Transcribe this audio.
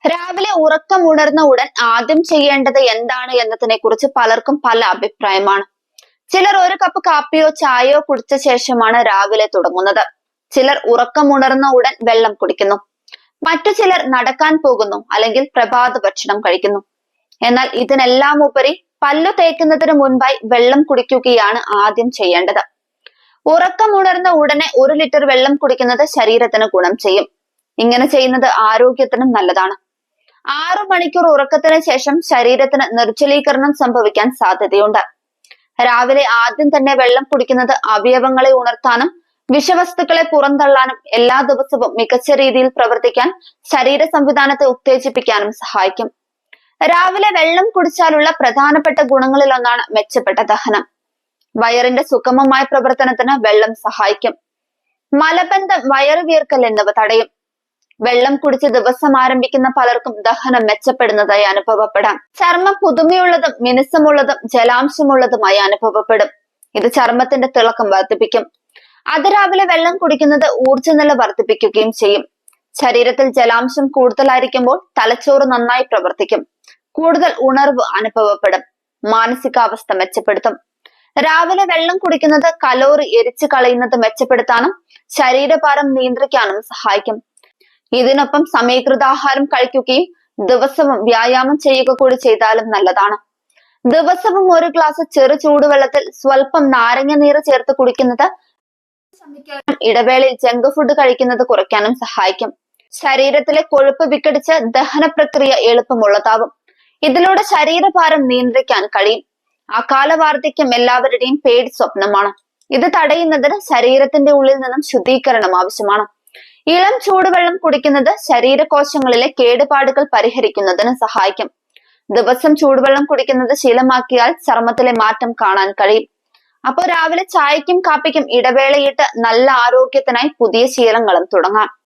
രാവിലെ ഉറക്കമുണർന്ന ഉടൻ ആദ്യം ചെയ്യേണ്ടത് എന്താണ് എന്നതിനെ കുറിച്ച് പലർക്കും പല അഭിപ്രായമാണ്. ചിലർ ഒരു കപ്പ് കാപ്പിയോ ചായയോ കുടിച്ച ശേഷമാണ് രാവിലെ തുടങ്ങുന്നത്. ചിലർ ഉറക്കമുണർന്ന ഉടൻ വെള്ളം കുടിക്കുന്നു. മറ്റു ചിലർ നടക്കാൻ പോകുന്നു അല്ലെങ്കിൽ പ്രഭാത ഭക്ഷണം കഴിക്കുന്നു. എന്നാൽ ഇതിനെല്ലാം ഉപരി പല്ലു തേക്കുന്നതിന് മുൻപായി വെള്ളം കുടിക്കുകയാണ് ആദ്യം ചെയ്യേണ്ടത്. ഉറക്കമുണർന്ന ഉടനെ 1 ലിറ്റർ വെള്ളം കുടിക്കുന്നത് ശരീരത്തിന് ഗുണം ചെയ്യും. ഇങ്ങനെ ചെയ്യുന്നത് ആരോഗ്യത്തിനും നല്ലതാണ്. 6 മണിക്കൂർ ഉറക്കത്തിന് ശേഷം ശരീരത്തിന് നിർജ്ജലീകരണം സംഭവിക്കാൻ സാധ്യതയുണ്ട്. രാവിലെ ആദ്യം തന്നെ വെള്ളം കുടിക്കുന്നത് അവയവങ്ങളെ ഉണർത്താനും വിഷവസ്തുക്കളെ പുറന്തള്ളാനും എല്ലാ ദിവസവും മികച്ച രീതിയിൽ പ്രവർത്തിക്കാൻ ശരീര സംവിധാനത്തെ ഉത്തേജിപ്പിക്കാനും സഹായിക്കും. രാവിലെ വെള്ളം കുടിച്ചാലുള്ള പ്രധാനപ്പെട്ട ഗുണങ്ങളിൽ ഒന്നാണ് മെച്ചപ്പെട്ട ദഹനം. വയറിന്റെ സുഗമമായ പ്രവർത്തനത്തിന് വെള്ളം സഹായിക്കും. മലബന്ധം, വയറ് വീർക്കൽ എന്നിവ തടയും. വെള്ളം കുടിച്ച് ദിവസം ആരംഭിക്കുന്ന പലർക്കും ദഹനം മെച്ചപ്പെടുന്നതായി അനുഭവപ്പെടാം. ചർമ്മം പുതുമയുള്ളതും മിനുസമുള്ളതും ജലാംശമുള്ളതുമായി അനുഭവപ്പെടും. ഇത് ചർമ്മത്തിന്റെ തിളക്കം വർദ്ധിപ്പിക്കും. അതിരാവിലെ വെള്ളം കുടിക്കുന്നത് ഊർജ്ജനില വർദ്ധിപ്പിക്കുകയും ചെയ്യും. ശരീരത്തിൽ ജലാംശം കൂടുതലായിരിക്കുമ്പോൾ തലച്ചോറ് നന്നായി പ്രവർത്തിക്കും. കൂടുതൽ ഉണർവ് അനുഭവപ്പെടും. മാനസികാവസ്ഥ മെച്ചപ്പെടുത്തും. രാവിലെ വെള്ളം കുടിക്കുന്നത് കലോറി എരിച്ചു കളയുന്നത് മെച്ചപ്പെടുത്താനും ശരീരഭാരം നിയന്ത്രിക്കാനും സഹായിക്കും. ഇതിനൊപ്പം സമീകൃതാഹാരം കഴിക്കുകയും ദിവസവും വ്യായാമം ചെയ്യുക കൂടി ചെയ്താലും നല്ലതാണ്. ദിവസവും 1 ഗ്ലാസ് ചെറു ചൂടുവെള്ളത്തിൽ സ്വല്പം നാരങ്ങ നീര് ചേർത്ത് കുടിക്കുന്നത് ശമിക്കാനും ഇടവേളയിൽ ജങ്ക് ഫുഡ് കഴിക്കുന്നത് കുറയ്ക്കാനും സഹായിക്കും. ശരീരത്തിലെ കൊഴുപ്പ് വിഘടിച്ച് ദഹന പ്രക്രിയ എളുപ്പമുള്ളതാവും. ഇതിലൂടെ ശരീരഭാരം നിയന്ത്രിക്കാൻ കഴിയും. അകാല വാർദ്ധക്യം എല്ലാവരുടെയും പേടി സ്വപ്നമാണ്. ഇത് തടയുന്നതിന് ശരീരത്തിന്റെ ഉള്ളിൽ നിന്നും ശുദ്ധീകരണം ആവശ്യമാണ്. ഇളം ചൂടുവെള്ളം കുടിക്കുന്നത് ശരീരകോശങ്ങളിലെ കേടുപാടുകൾ പരിഹരിക്കുന്നതിന് സഹായിക്കും. ദിവസം ചൂടുവെള്ളം കുടിക്കുന്നത് ശീലമാക്കിയാൽ ചർമ്മത്തിലെ മാറ്റം കാണാൻ കഴിയും. അപ്പോൾ രാവിലെ ചായക്കും കാപ്പിക്കും ഇടവേളയിട്ട് നല്ല ആരോഗ്യത്തിനായി പുതിയ ശീലങ്ങളും തുടങ്ങാം.